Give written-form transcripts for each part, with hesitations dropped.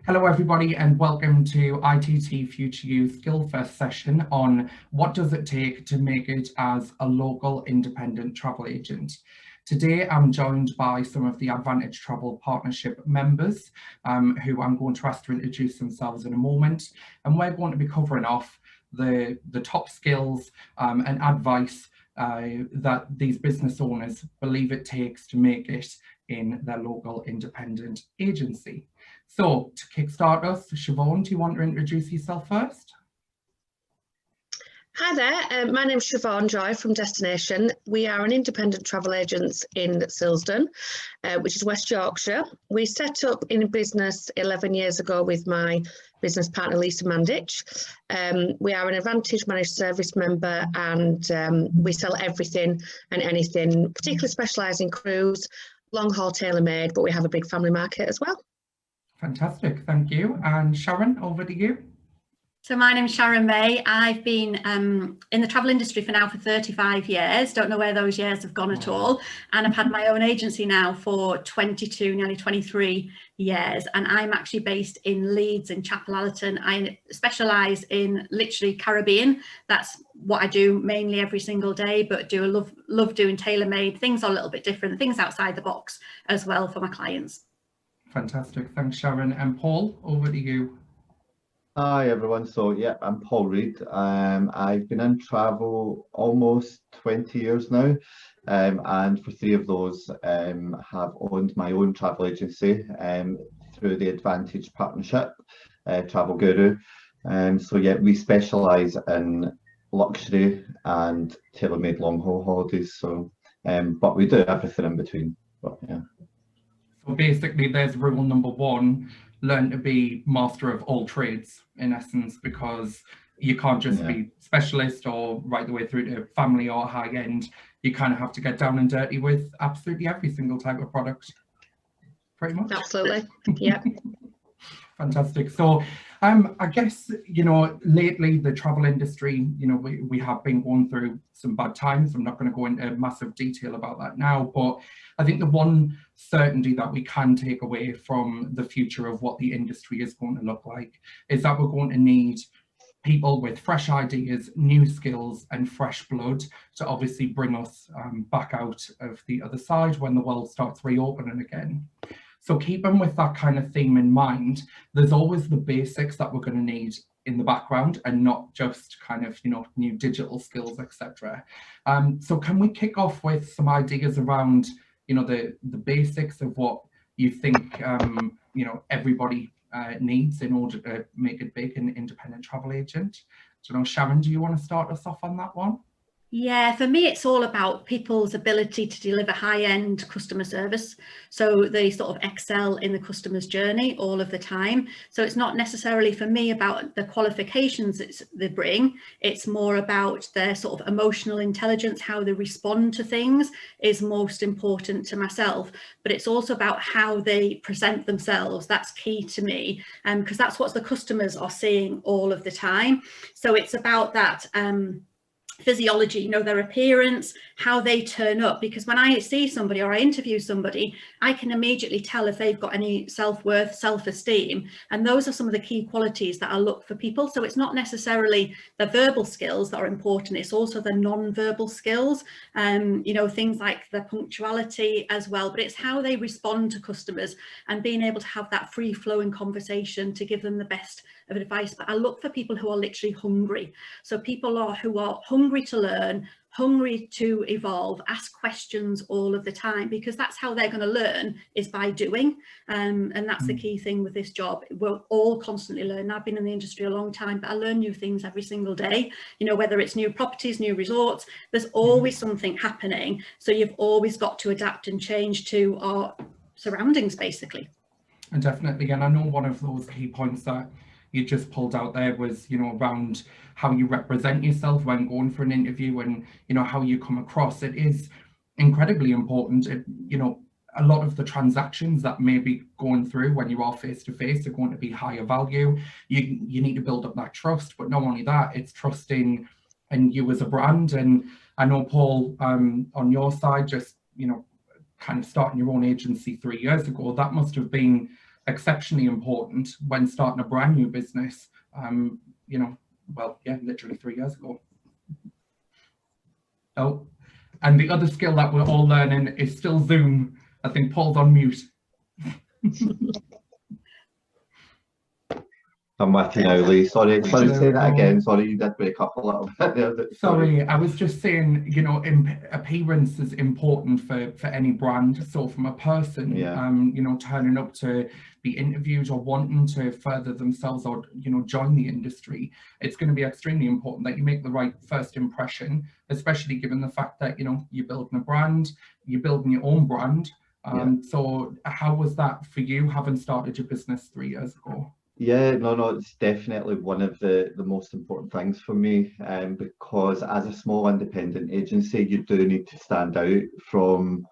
Hello everybody and welcome to ITT Future You Skill First session on what does it take to make it as a local independent travel agent. Today I'm joined by some of the Advantage Travel Partnership members who I'm going to ask to introduce themselves in a moment, and we're going to be covering off the top skills and advice that these business owners believe it takes to make it in their local independent agency. So to kickstart us, Siobhan, do you want to introduce yourself first? Hi there, my name's Shevaun Joy from Destination. We are an independent travel agent in Silsden, which is West Yorkshire. We set up in business 11 years ago with my business partner Lisa Mandich. We are an Advantage Managed Service member, and we sell everything and anything, particularly specialising cruise, long haul tailor-made, but we have a big family market as well. Fantastic, thank you. And Sharon, over to you. So my name's Sharon May. I've been in the travel industry for 35 years. Don't know where those years have gone at all. And I've had my own agency now for 22, nearly 23 years. And I'm actually based in Leeds in Chapel Allerton. I specialise in literally Caribbean. That's what I do mainly every single day, but love doing tailor-made. Things are a little bit different, things outside the box as well for my clients. Fantastic, thanks Sharon. And Paul, over to you. Hi everyone, so yeah, I'm Paul Reid. I've been in travel almost 20 years now, and for 3 of those have owned my own travel agency through the Advantage Partnership, Travel Guru. So yeah, we specialise in luxury and tailor-made long haul holidays, so but we do everything in between. But yeah. So basically there's rule number 1, learn to be master of all trades in essence, because you can't just be specialist or right the way through to family or high end. You kind of have to get down and dirty with absolutely every single type of product, pretty much. Absolutely, yeah. Fantastic. So I guess, you know, lately the travel industry, you know, we have been going through some bad times. I'm not going to go into massive detail about that now, but I think the one certainty that we can take away from the future of what the industry is going to look like is that we're going to need people with fresh ideas, new skills and fresh blood to obviously bring us back out of the other side when the world starts reopening again. So keeping with that kind of theme in mind, there's always the basics that we're going to need in the background and not just kind of, you know, new digital skills, etc. So can we kick off with some ideas around, you know, the basics of what you think, you know, everybody needs in order to make it big an independent travel agent? So, you know, Sharon, do you want to start us off on that one? Yeah, for me, it's all about people's ability to deliver high-end customer service. So they sort of excel in the customer's journey all of the time. So it's not necessarily for me about the qualifications they bring. It's more about their sort of emotional intelligence, how they respond to things is most important to myself. But it's also about how they present themselves. That's key to me, because that's what the customers are seeing all of the time. So it's about that physiology, you know, their appearance, how they turn up, because when I see somebody or I interview somebody, I can immediately tell if they've got any self-worth, self-esteem, and those are some of the key qualities that I look for people. So it's not necessarily the verbal skills that are important, it's also the non-verbal skills, you know, things like the punctuality as well, but it's how they respond to customers and being able to have that free-flowing conversation to give them the best of advice. But I look for people who are literally hungry, so people who are hungry to learn, hungry to evolve, ask questions all of the time, because that's how they're going to learn, is by doing, and that's the key thing with this job. We're all constantly learning. I've been in the industry a long time, but I learn new things every single day, you know, whether it's new properties, new resorts, there's always something happening, so you've always got to adapt and change to our surroundings basically. And definitely, and I know one of those key points that you just pulled out there was, you know, around how you represent yourself when going for an interview and, you know, how you come across. It is incredibly important. You know, a lot of the transactions that may be going through when you are face to face are going to be higher value. You need to build up that trust, but not only that, it's trusting in you as a brand. And I know, Paul, on your side, just, you know, kind of starting your own agency 3 years ago, that must have been exceptionally important when starting a brand new business, you know, well, yeah, literally 3 years ago. Oh, and the other skill that we're all learning is still Zoom. I think Paul's on mute. I'm with you now, Lee. Sorry, There say we that go. again. Sorry, you did break up a little bit there. Sorry, I was just saying, you know, appearance is important for any brand. So from a person, Yeah. you know, turning up to be interviewed or wanting to further themselves or, you know, join the industry, it's going to be extremely important that you make the right first impression, especially given the fact that, you know, you're building a brand, you're building your own brand. So how was that for you, having started your business 3 years ago? Yeah, no, it's definitely one of the most important things for me, because as a small independent agency, you do need to stand out from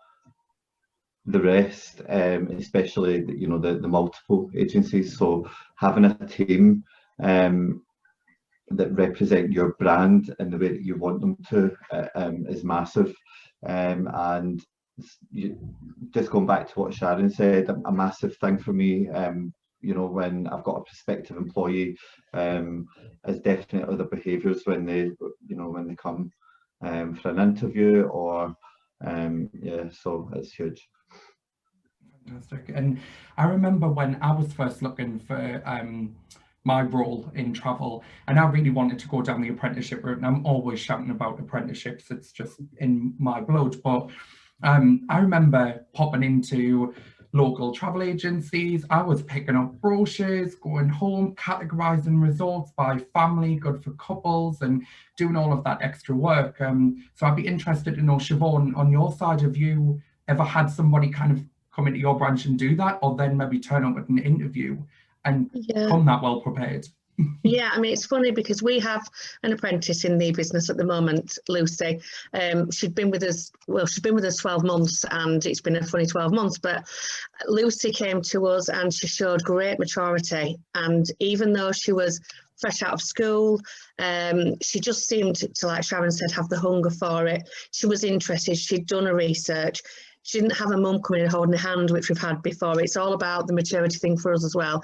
the rest, especially, you know, the multiple agencies. So having a team that represent your brand in the way that you want them to is massive. And just going back to what Sharon said, a massive thing for me, you know, when I've got a prospective employee, is definitely the behaviours when they, you know, when they come for an interview, or yeah, so it's huge. Fantastic. And I remember when I was first looking for my role in travel, and I really wanted to go down the apprenticeship route, and I'm always shouting about apprenticeships, it's just in my blood. But I remember popping into local travel agencies. I was picking up brochures, going home, categorizing resorts by family, good for couples, and doing all of that extra work. So I'd be interested to know, Shevaun, on your side, have you ever had somebody kind of come into your branch and do that, or then maybe turn up at an interview and come that well prepared? Yeah, I mean, it's funny because we have an apprentice in the business at the moment, Lucy. She'd been with us, well, she's been with us 12 months, and it's been a funny 12 months, but Lucy came to us and she showed great maturity. And even though she was fresh out of school, she just seemed to, like Sharon said, have the hunger for it. She was interested, she'd done her research. She didn't have a mum coming in and holding her hand, which we've had before. It's all about the maturity thing for us as well.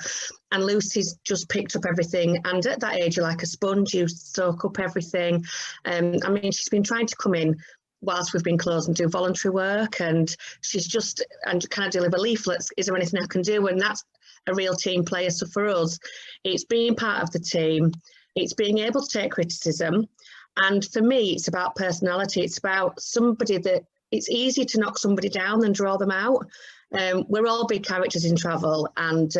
And Lucy's just picked up everything. And at that age, you're like a sponge, you soak up everything. I mean, she's been trying to come in whilst we've been closed and do voluntary work. And she's just, and can I deliver leaflets? Is there anything I can do? And that's a real team player. So for us, it's being part of the team. It's being able to take criticism. And for me, it's about personality. It's about somebody that, it's easy to knock somebody down than draw them out. We're all big characters in travel, and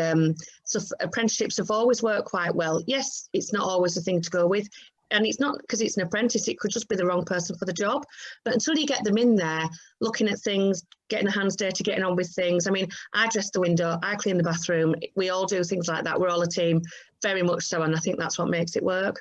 so apprenticeships have always worked quite well. Yes, it's not always the thing to go with, and it's not because it's an apprentice, it could just be the wrong person for the job. But until you get them in there, looking at things, getting their hands dirty, getting on with things. I mean, I dress the window, I clean the bathroom, we all do things like that. We're all a team, very much so, and I think that's what makes it work.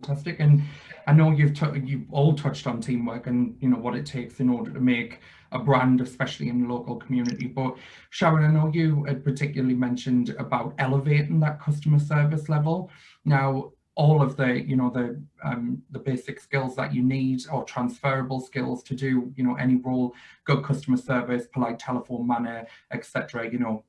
Fantastic. And I know you've all touched on teamwork and, you know, what it takes in order to make a brand, especially in the local community. But Sharon, I know you had particularly mentioned about elevating that customer service level. Now, all of the, you know, the basic skills that you need, or transferable skills to do, you know, any role, good customer service, polite telephone manner, etc., you know,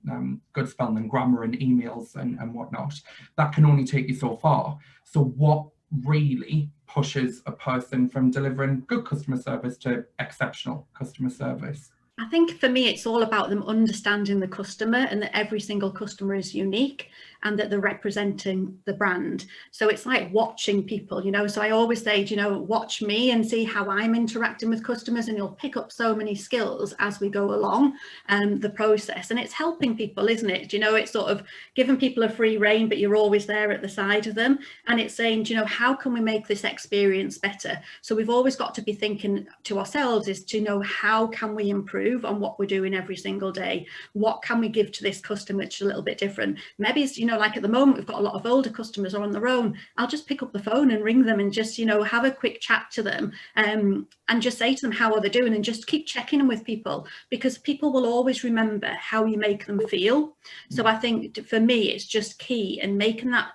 good spelling and grammar and emails and whatnot, that can only take you so far. So what really pushes a person from delivering good customer service to exceptional customer service? I think for me, it's all about them understanding the customer, and that every single customer is unique, and that they're representing the brand. So it's like watching people, you know, so I always say, you know, watch me and see how I'm interacting with customers, and you'll pick up so many skills as we go along the process. And it's helping people, isn't it? You know, it's sort of giving people a free rein, but you're always there at the side of them. And it's saying, you know, how can we make this experience better? So we've always got to be thinking to ourselves is to know, how can we improve on what we're doing every single day? What can we give to this customer which is a little bit different? Maybe it's, you know, like at the moment we've got a lot of older customers on their own. I'll just pick up the phone and ring them and just, you know, have a quick chat to them, and just say to them how are they doing, and just keep checking in with people, because people will always remember how you make them feel. So I think for me it's just key, and making that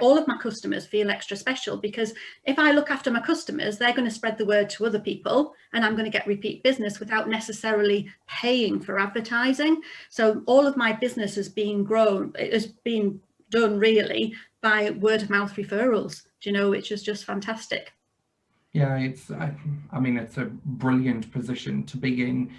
all of my customers feel extra special, because if I look after my customers, they're going to spread the word to other people, and I'm going to get repeat business without necessarily paying for advertising. So all of my business has been done really by word of mouth referrals, which is just fantastic. Yeah, I mean, it's a brilliant position to be in,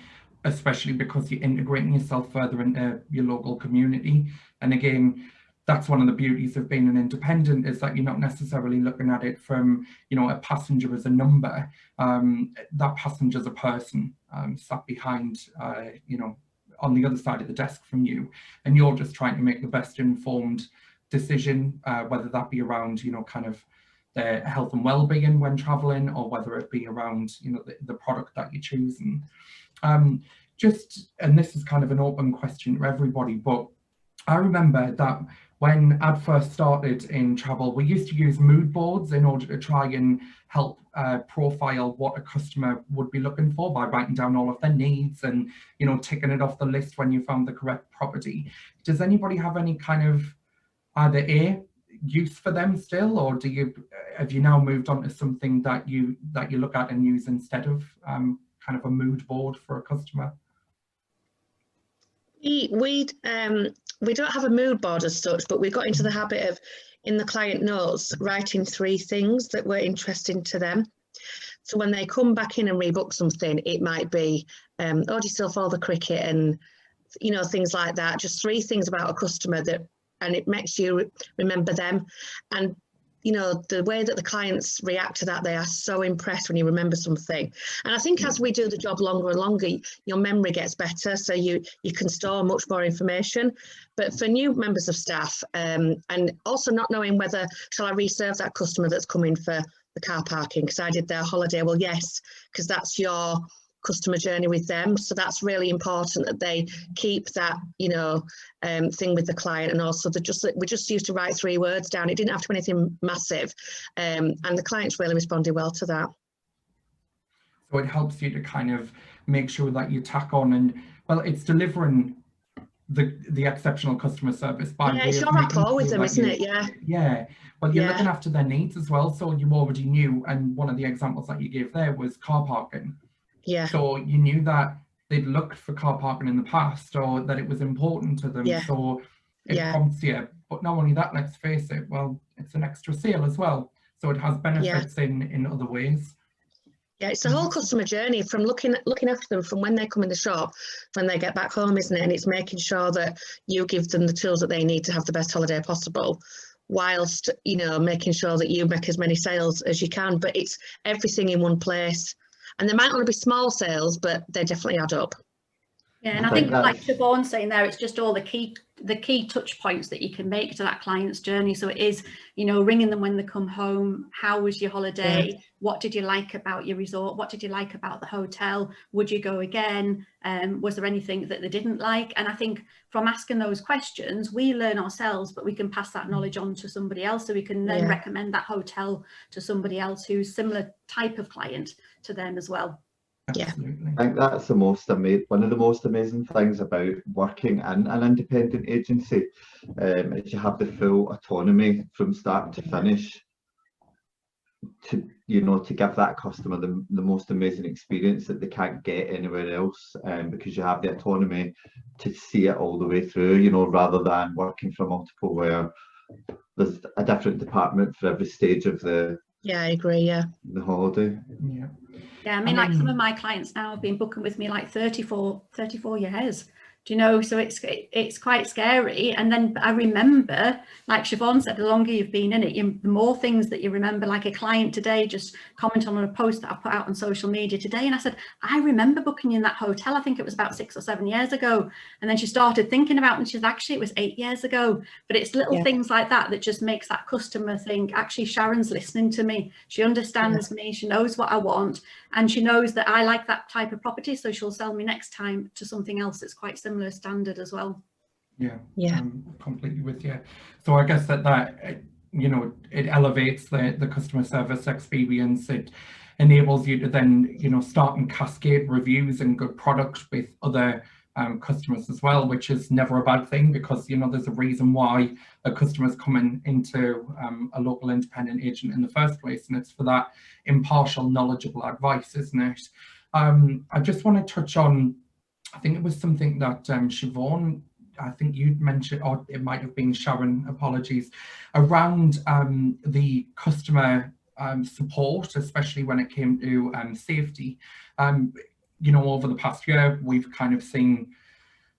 especially because you're integrating yourself further into your local community. And again, that's one of the beauties of being an independent, is that you're not necessarily looking at it from, a passenger as a number. That passenger's a person sat behind, on the other side of the desk from you, and you're just trying to make the best informed decision, whether that be around, kind of their health and well-being when traveling, or whether it be around, the product that you're choosing. And this is kind of an open question to everybody, but I remember that when I'd first started in travel, we used to use mood boards in order to try and help profile what a customer would be looking for by writing down all of their needs and, ticking it off the list when you found the correct property. Does anybody have any kind of either use for them still, or have you now moved on to something that you look at and use instead of kind of a mood board for a customer? We don't have a mood board as such, but we got into the habit of, in the client notes, writing 3 things that were interesting to them. So when they come back in and rebook something, it might be, do you still follow the cricket, and things like that. Just 3 things about a customer and it makes you remember them. And the way that the clients react to that, they are so impressed when you remember something. And I think as we do the job longer and longer, your memory gets better, so you can store much more information. But for new members of staff, and also not knowing whether, shall I reserve that customer that's coming for the car parking because I did their holiday? Well, yes, because that's your customer journey with them. So that's really important that they keep that, thing with the client. And also we just used to write 3 words down. It didn't have to be anything massive. And the clients really responded well to that. So it helps you to kind of make sure that you tack on, and it's delivering the exceptional customer service by it's your rapport with them, isn't it? Yeah. Well, you're looking after their needs as well. So you already knew, and one of the examples that you gave there was car parking. Yeah. So you knew that they'd looked for car parking in the past, or that it was important to them. Yeah. So it prompts you. But not only that, let's face it, it's an extra sale as well. So it has benefits in other ways. Yeah, it's the whole customer journey, from looking after them from when they come in the shop, when they get back home, isn't it? And it's making sure that you give them the tools that they need to have the best holiday possible, whilst, making sure that you make as many sales as you can. But it's everything in one place. And they might only be small sales, but they definitely add up. Yeah, and I think like Siobhan's saying there, it's just all the key touch points that you can make to that client's journey. So it is, ringing them when they come home. How was your holiday? Yeah. What did you like about your resort? What did you like about the hotel? Would you go again? Was there anything that they didn't like? And I think from asking those questions, we learn ourselves, but we can pass that knowledge on to somebody else. So we can then recommend that hotel to somebody else who's similar type of client to them as well. Absolutely. I think that's one of the most amazing things about working in an independent agency, is you have the full autonomy from start to finish to give that customer the most amazing experience that they can't get anywhere else, because you have the autonomy to see it all the way through, rather than working for multiple where there's a different department for every stage of the I agree. The holiday. Yeah, I mean, like some of my clients now have been booking with me like 34 years. So it's quite scary. And then I remember, like Shevaun said, the longer you've been in it, the more things that you remember. Like a client today just commented on a post that I put out on social media today, and I said, I remember booking in that hotel. I think it was about 6 or 7 years ago. And then she started thinking about it, and she said, actually, it was 8 years ago. But it's little things like that that just makes that customer think, actually, Sharon's listening to me. She understands me. She knows what I want. And she knows that I like that type of property, so she'll sell me next time to something else that's quite similar standard as well. Yeah, I'm completely with you. So I guess that it elevates the customer service experience. It enables you to then start and cascade reviews and good product with other customers as well, which is never a bad thing, because you know there's a reason why a customer's coming into a local independent agent in the first place, and it's for that impartial, knowledgeable advice, isn't it? I just want to touch on, I think it was something that Shevaun, I think you'd mentioned, or it might have been Sharon, apologies, around the customer support, especially when it came to safety. You know, over the past year, we've kind of seen,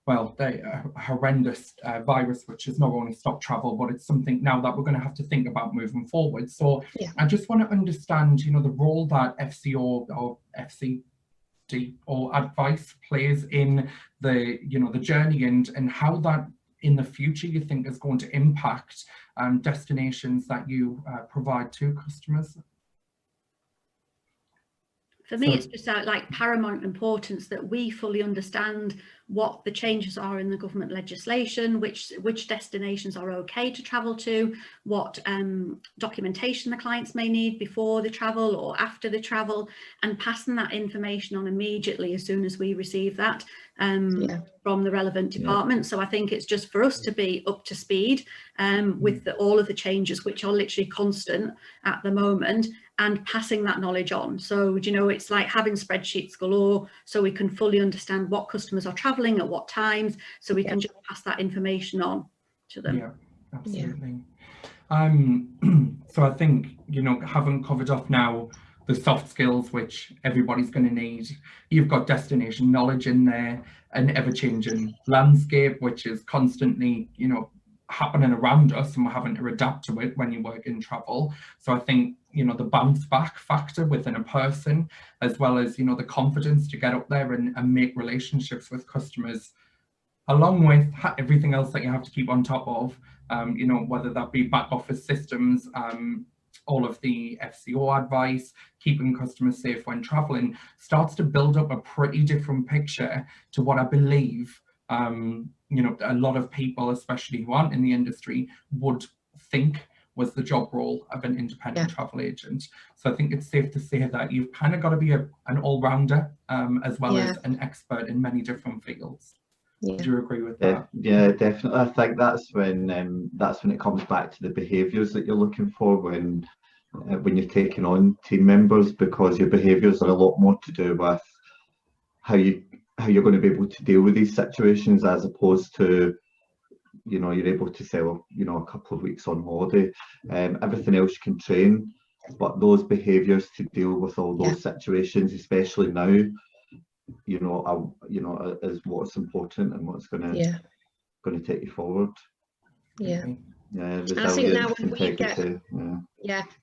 well, a horrendous virus, which has not only stopped travel, but it's something now that we're going to have to think about moving forward. So yeah. I just want to understand, you know, the role that FCO or FCD or advice plays in the, you know, the journey, and how that in the future you think is going to impact destinations that you provide to customers. For me, it's just like paramount importance that we fully understand what the changes are in the government legislation, which destinations are okay to travel to, what documentation the clients may need before the travel or after the travel, and passing that information on immediately as soon as we receive that from the relevant department. So I think it's just for us to be up to speed with all of the changes, which are literally constant at the moment, and passing that knowledge on. So, you know, it's like having spreadsheets galore, so we can fully understand what customers are traveling at what times, so we can just pass that information on to them. Yeah, absolutely. So I think, you know, having covered off now the soft skills, which everybody's going to need, you've got destination knowledge in there, an ever-changing landscape, which is constantly, you know, happening around us, and we're having to adapt to it when you work in travel. So I think, you know, the bounce back factor within a person, as well as, you know, the confidence to get up there and make relationships with customers, along with everything else that you have to keep on top of, you know, whether that be back office systems, all of the FCO advice, keeping customers safe when traveling, starts to build up a pretty different picture to what I believe you know, a lot of people, especially who aren't in the industry, would think was the job role of an independent travel agent. So I think it's safe to say that you've kind of got to be an all-rounder as well as an expert in many different fields. Do you agree with that? Yeah, definitely. I think that's when it comes back to the behaviours that you're looking for when you're taking on team members, because your behaviours are a lot more to do with how you're going to be able to deal with these situations, as opposed to, you know, you're able to say, well, you know, a couple of weeks on holiday, everything else you can train, but those behaviours to deal with all those situations, especially now, you know, is what's important and what's going to take you forward. And I think now when we get,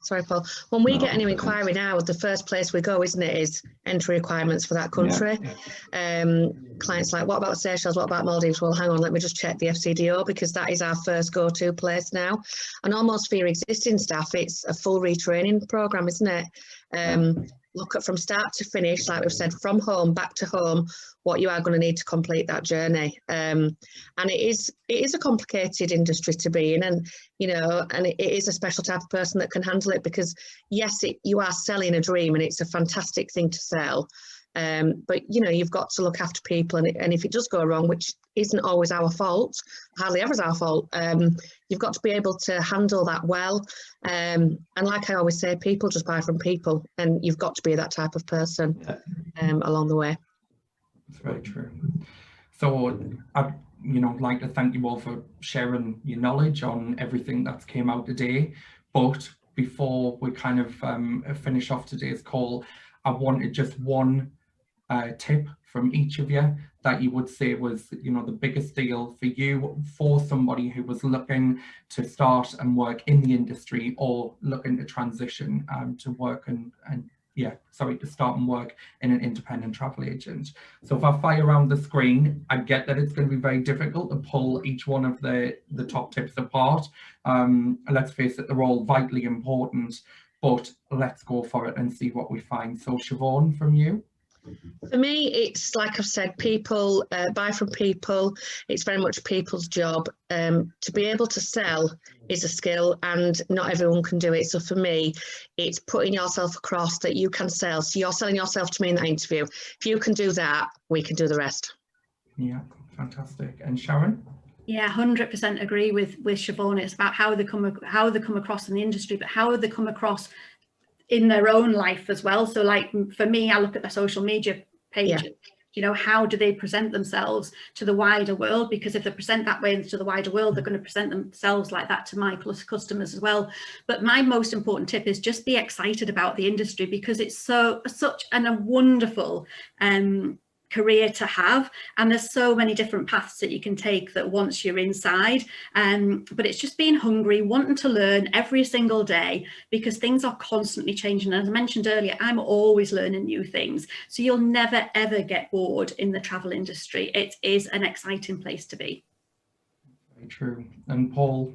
sorry Paul, when we get a new inquiry now, the first place we go, isn't it, is entry requirements for that country. Clients like, what about Seychelles, what about Maldives? Well, hang on, let me just check the FCDO, because that is our first go-to place now. And almost for your existing staff, it's a full retraining programme, isn't it? Look at from start to finish, like we've said, from home back to home, what you are going to need to complete that journey. And it is a complicated industry to be in, and you know, and it is a special type of person that can handle it, because yes, you are selling a dream, and it's a fantastic thing to sell. But you know, you've got to look after people, and if it does go wrong, which isn't always our fault, hardly ever is our fault, you've got to be able to handle that well. And like I always say, people just buy from people, and you've got to be that type of person along the way. That's very true. So I'd, you know, like to thank you all for sharing your knowledge on everything that's came out today. But before we kind of finish off today's call, I wanted just one tip from each of you that you would say was, you know, the biggest deal for you, for somebody who was looking to start and work in the industry, or looking to transition to work to start and work in an independent travel agent. So if I fire around the screen, I get that it's going to be very difficult to pull each one of the top tips apart. Let's face it, they're all vitally important, but let's go for it and see what we find. So Shevaun, from you. For me, it's like I've said, people buy from people. It's very much people's job. To be able to sell is a skill, and not everyone can do it. So for me, it's putting yourself across that you can sell. So you're selling yourself to me in that interview. If you can do that, we can do the rest. Yeah, fantastic. And Sharon? Yeah, 100% agree with Shevaun. It's about how they come across in the industry, but how they come across in their own life as well. So like for me, I look at the social media pages. You know, how do they present themselves to the wider world? Because if they present that way to the wider world, they're going to present themselves like that to my customers as well. But my most important tip is just be excited about the industry, because it's such a wonderful career to have, and there's so many different paths that you can take that once you're inside, but it's just being hungry, wanting to learn every single day, because things are constantly changing. As I mentioned earlier, I'm always learning new things, so you'll never ever get bored in the travel industry. It is an exciting place to be. Very true. And Paul?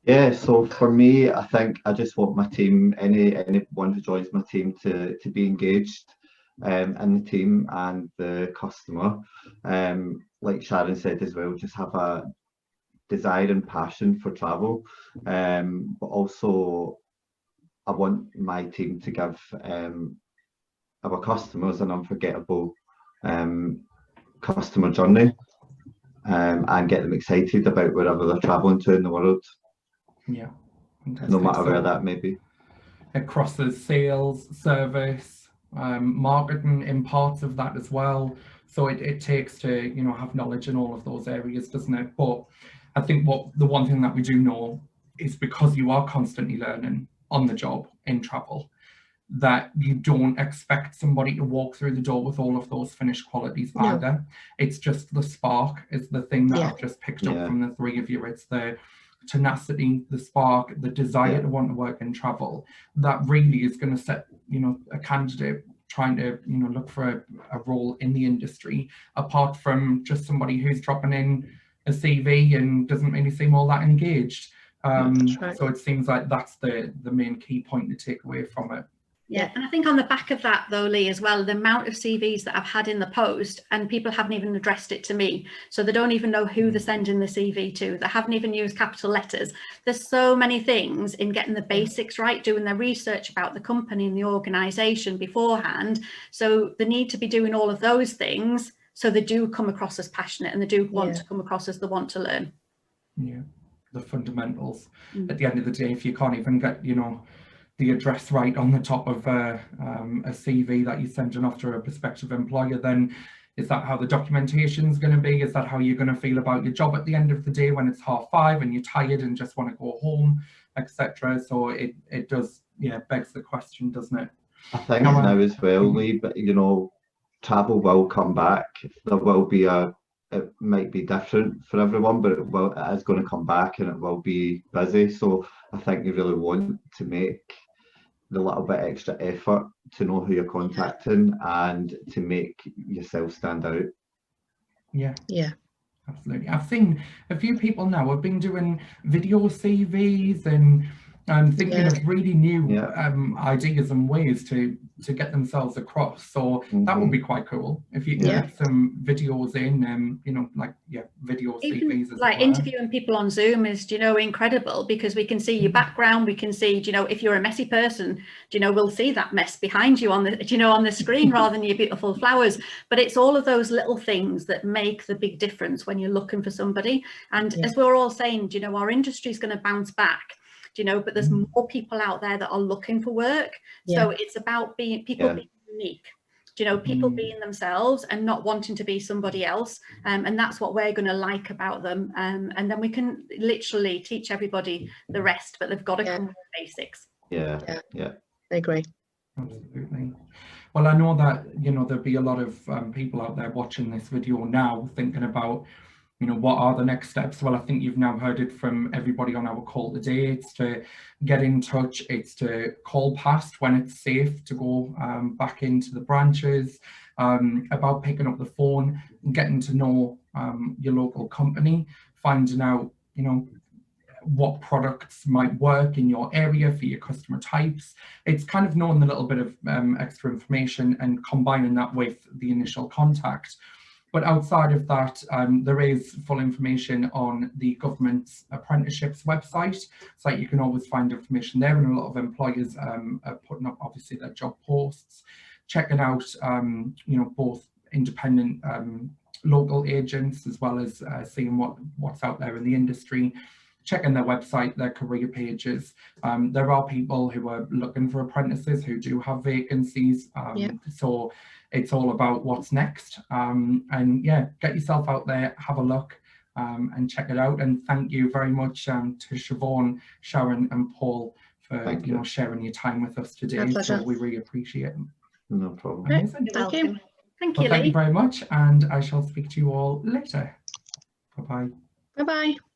Yeah, so for me, I think I just want my team, anyone who joins my team, to be engaged in the team and the customer. Like Sharon said as well, just have a desire and passion for travel, but also I want my team to give our customers an unforgettable customer journey, and get them excited about wherever they're traveling to in the world. Yeah, fantastic. No matter where that may be. It crosses sales, service, marketing in parts of that as well. So it takes to, you know, have knowledge in all of those areas, doesn't it? But I think the one thing that we do know is, because you are constantly learning on the job in travel, that you don't expect somebody to walk through the door with all of those finished qualities either. It's just the spark is the thing that I've just picked up from the three of you. It's the tenacity, the spark, the desire to want to work in travel that really is going to set, you know, a candidate trying to, you know, look for a role in the industry, apart from just somebody who's dropping in a CV and doesn't really seem all that engaged. So it seems like that's the main key point to take away from it. Yeah, and I think on the back of that though, Lee, as well, the amount of CVs that I've had in the post, and people haven't even addressed it to me, so they don't even know who they're sending the CV to. They haven't even used capital letters. There's so many things in getting the basics right, doing their research about the company and the organisation beforehand. So they need to be doing all of those things, so they do come across as passionate, and they do want to come across as they want to learn. Yeah, the fundamentals. At the end of the day, if you can't even get, you know, the address right on the top of a CV that you're sending off to a prospective employer, then is that how the documentation is going to be? Is that how you're going to feel about your job at the end of the day when it's 5:30 and you're tired and just want to go home, etc.? So it does, begs the question, doesn't it? I think now as well, Lee, but you know, travel will come back. There will be it might be different for everyone, but it is going to come back, and it will be busy. So I think you really want to make the little bit extra effort to know who you're contacting and to make yourself stand out. Yeah. Absolutely. I've seen a few people now have been doing video CVs and thinking of really new ideas and ways to get themselves across. So that would be quite cool if you can get some videos in, video Even CVs as like well. Interviewing people on Zoom is, incredible, because we can see your background. We can see, if you're a messy person, we'll see that mess behind you on the, on the screen rather than your beautiful flowers. But it's all of those little things that make the big difference when you're looking for somebody. And as we're all saying, our industry is going to bounce back. But there's more people out there that are looking for work. So it's about being unique, people being themselves and not wanting to be somebody else. And that's what we're going to like about them. And then we can literally teach everybody the rest, but they've got to come with basics. Yeah. I agree. Absolutely. Well, I know that, there'll be a lot of people out there watching this video now thinking about, what are the next steps? Well, I think you've now heard it from everybody on our call today. It's to get in touch. It's to call past when it's safe to go back into the branches, about picking up the phone and getting to know your local company, finding out, what products might work in your area for your customer types. It's kind of knowing a little bit of extra information and combining that with the initial contact. But outside of that, there is full information on the government's Apprenticeships website, so you can always find information there, and a lot of employers are putting up obviously their job posts, checking out both independent local agents, as well as seeing what's out there in the industry, checking their website, their career pages. There are people who are looking for apprentices who do have vacancies. So it's all about what's next. And yeah, get yourself out there, have a look, and check it out. And thank you very much to Shevaun, Sharon and Paul for sharing your time with us today. So we really appreciate it. No problem. Amazing. Thank you. Thank you, Thank Lee. you very much, and I shall speak to you all later. Bye-bye. Bye-bye.